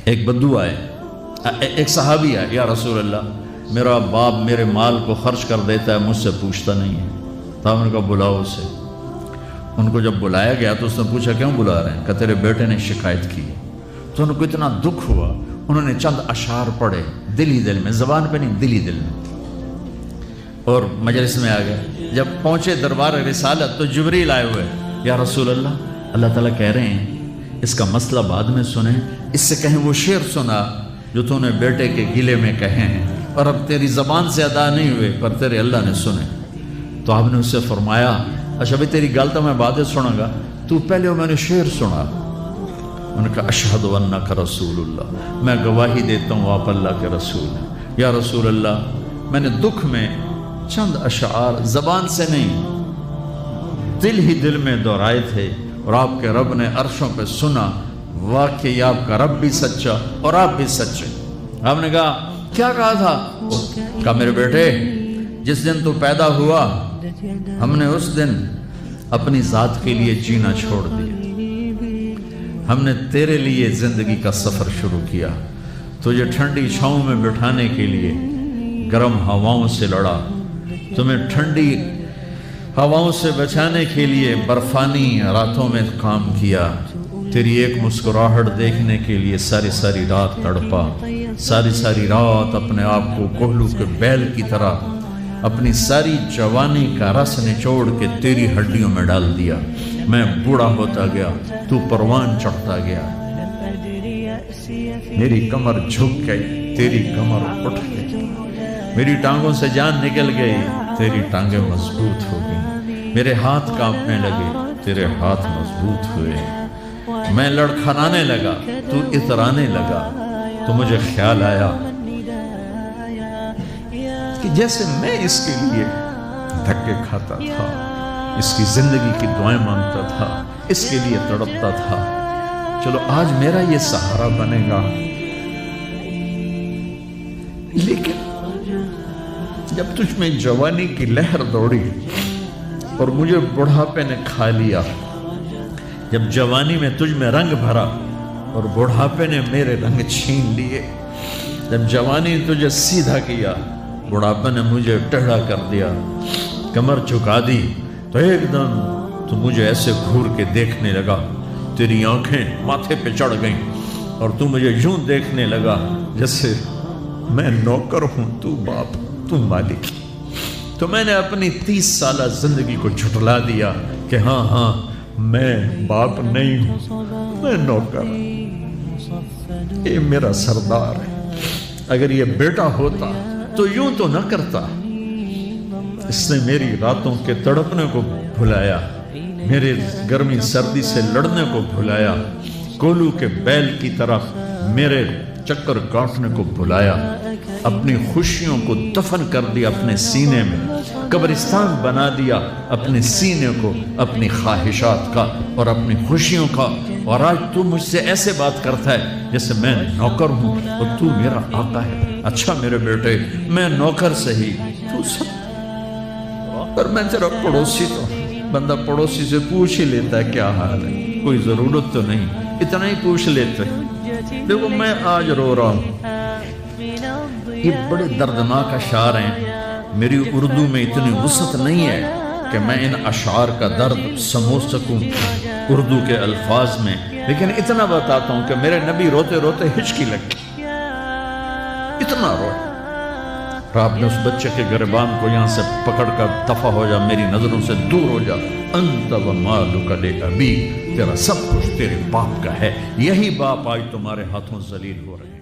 ایک بدو آئے، ایک صحابی آئے، یا رسول اللہ میرا باپ میرے مال کو خرچ کر دیتا ہے، مجھ سے پوچھتا نہیں ہے۔ تو ہم نے کہا بلاؤ اسے۔ ان کو جب بلایا گیا تو اس نے پوچھا کیوں بلا رہے ہیں؟ کہ تیرے بیٹے نے شکایت کی۔ تو ان کو اتنا دکھ ہوا، انہوں نے چند اشعار پڑھے دل ہی دل میں، زبان پہ نہیں، دل ہی دل میں، اور مجلس میں آ گئے۔ جب پہنچے دربار رسالت تو جبریل آئے ہوئے، یا رسول اللہ اللہ تعالیٰ کہہ رہے ہیں اس کا مسئلہ بعد میں سنیں، اس سے کہیں وہ شعر سنا جو تو نے بیٹے کے گلے میں کہے ہیں، اور اب تیری زبان سے ادا نہیں ہوئے پر تیرے اللہ نے سنے۔ تو آپ نے اس سے فرمایا اچھا بھائی تیری گل تو میں بعد سنوں گا، تو پہلے وہ میں نے شعر سنا۔ انہوں نے کہا اشہد انک رسول اللہ، میں گواہی دیتا ہوں آپ اللہ کے رسول ہیں۔ یا رسول اللہ میں نے دکھ میں چند اشعار زبان سے نہیں دل ہی دل میں دہرائے تھے، اور آپ کے رب نے عرشوں پہ سنا، واقعی آپ کا رب بھی سچا اور آپ بھی سچے۔ آپ نے کہا کیا کہا تھا؟ کہا میرے بیٹے جس دن تو پیدا ہوا ہم نے اس دن اپنی ذات کے لیے جینا چھوڑ دیا، ہم نے تیرے لیے زندگی کا سفر شروع کیا، تجھے ٹھنڈی چھاؤں میں بٹھانے کے لیے گرم ہواؤں سے لڑا، تمہیں ٹھنڈی ہواؤں سے بچانے کے لیے برفانی راتوں میں کام کیا، تیری ایک مسکراہٹ دیکھنے کے لیے ساری ساری رات تڑپا، ساری ساری رات اپنے آپ کو کوہلو کے بیل کی طرح اپنی ساری جوانی کا رس نچوڑ کے تیری ہڈیوں میں ڈال دیا، میں بوڑھا ہوتا گیا، تو پروان چڑھتا گیا، میری کمر جھک گئی، تیری کمر اٹھ گئی، میری ٹانگوں سے جان نکل گئی، تیری ٹانگیں مضبوط ہو گئی، میرے ہاتھ کانپنے لگے، تیرے ہاتھ مضبوط ہوئے، میں لڑکھنانے لگا، تو اترانے لگا، تو مجھے خیال آیا کہ جیسے میں اس کے لیے دھکے کھاتا تھا، اس کی زندگی کی دعائیں مانگتا تھا، اس کے لیے تڑپتا تھا، چلو آج میرا یہ سہارا بنے گا۔ لیکن جب تجھ میں جوانی کی لہر دوڑی اور مجھے بڑھاپے نے کھا لیا، جب جوانی میں تجھ میں رنگ بھرا اور بڑھاپے نے میرے رنگ چھین لیے، جب جوانی نے تجھے سیدھا کیا، بڑھاپے نے مجھے ٹیڑھا کر دیا، کمر جھکا دی، تو ایک دم تو مجھے ایسے گھور کے دیکھنے لگا، تیری آنکھیں ماتھے پہ چڑھ گئیں اور تو مجھے یوں دیکھنے لگا جیسے میں نوکر ہوں، تو باپ، تو مالک۔ تو میں نے اپنی 30 سالہ زندگی کو جھٹلا دیا کہ ہاں ہاں میں باپ نہیں ہوں، میں نوکر ہوں، یہ میرا سردار ہے، اگر یہ بیٹا ہوتا تو یوں تو نہ کرتا۔ اس نے میری راتوں کے تڑپنے کو بھلایا، میرے گرمی سردی سے لڑنے کو بھلایا، کولو کے بیل کی طرف میرے چکر کاٹنے کو بھلایا، اپنی خوشیوں کو دفن کر دیا اپنے سینے میں، قبرستان بنا دیا اپنے سینے کو، اپنی خواہشات کا اور اپنی خوشیوں کا، اور آج تو مجھ سے ایسے بات کرتا ہے جیسے میں نوکر ہوں اور تو میرا آقا ہے۔ اچھا میرے بیٹے میں نوکر سہی، تو سب، پر میں تیرا پڑوسی تو، بندہ پڑوسی سے پوچھ ہی لیتا ہے کیا حال ہے، کوئی ضرورت تو نہیں، اتنا ہی پوچھ لیتے۔ دیکھو میں آج رو رہا ہوں، یہ بڑے دردناک اشعار ہیں، میری اردو میں اتنی وسعت نہیں ہے کہ میں ان اشعار کا درد سمجھ سکوں اردو کے الفاظ میں، لیکن اتنا بتاتا ہوں کہ میرے نبی روتے روتے ہچکی لگ گئی، اتنا روئے۔ اور آپ نے اس بچے کے گریبان کو یہاں سے پکڑ کر دفع ہو جا، میری نظروں سے دور ہو جا، انت و مالک لابی، تیرا سب کچھ تیرے باپ کا ہے، یہی باپ آج تمہارے ہاتھوں ذلیل ہو رہے ہیں۔